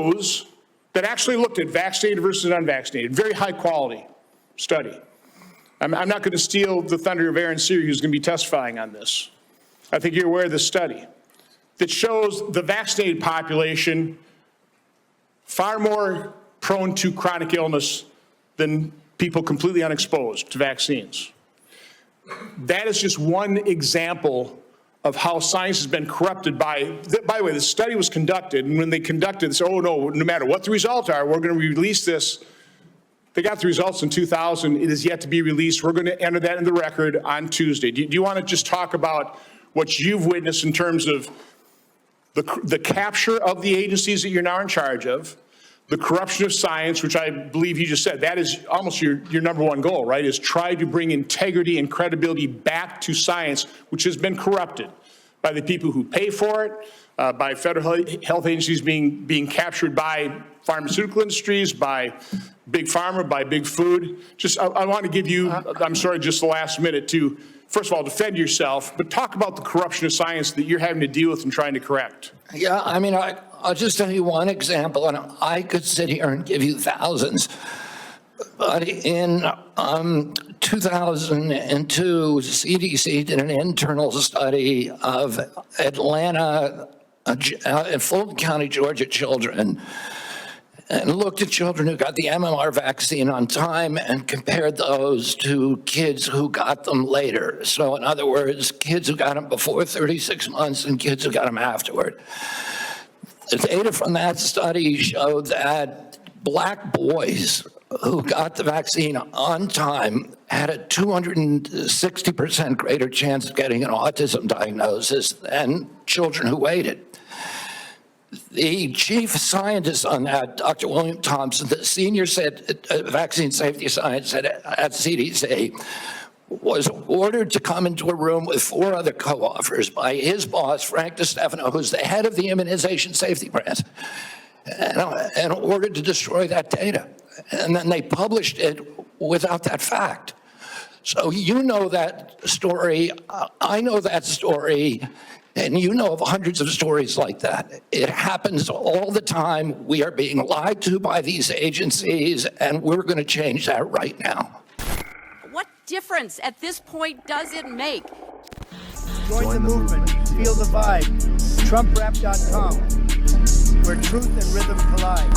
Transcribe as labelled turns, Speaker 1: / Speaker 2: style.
Speaker 1: shows that actually looked at vaccinated versus unvaccinated, very high quality study. I'm not going to steal the thunder of Aaron Seary, who's going to be testifying on this. I think you're aware of this study that shows the vaccinated population far more prone to chronic illness than people completely unexposed to vaccines. That is just one example of how science has been corrupted by the way, the study was conducted, and when they conducted this, oh no, no matter what the results are, we're going to release this. They got the results in 2000. It is yet to be released. We're going to enter that in the record on Tuesday. Do you want to just talk about what you've witnessed in terms of the capture of the agencies that you're now in charge of, the corruption of science, which I believe you just said, that is almost your number one goal, right, is try to bring integrity and credibility back to science, which has been corrupted by the people who pay for it, by federal health agencies being captured by pharmaceutical industries, by Big Pharma, by Big Food. I want to give you, I'm sorry, just the last minute to, first of all, defend yourself, but talk about the corruption of science that you're having to deal with and trying to correct.
Speaker 2: Yeah, I mean, I'll just tell you one example, and I could sit here and give you thousands. But in 2002, CDC did an internal study of Atlanta and Fulton County, Georgia children, and looked at children who got the MMR vaccine on time and compared those to kids who got them later. So in other words, kids who got them before 36 months and kids who got them afterward. The data from that study showed that Black boys who got the vaccine on time had a 260% greater chance of getting an autism diagnosis than children who waited. The chief scientist on that, Dr. William Thompson, the senior vaccine safety scientist at CDC, was ordered to come into a room with 4 other co-authors by his boss, Frank DiStefano, who's the head of the immunization safety branch, and ordered to destroy that data. And then they published it without that fact. So you know that story, I know that story, and you know of hundreds of stories like that. It happens all the time. We are being lied to by these agencies, and we're going to change that right now.
Speaker 3: What difference at this point does it make?
Speaker 4: Join the movement. Feel the vibe. TrumpRap.com, where truth and rhythm collide.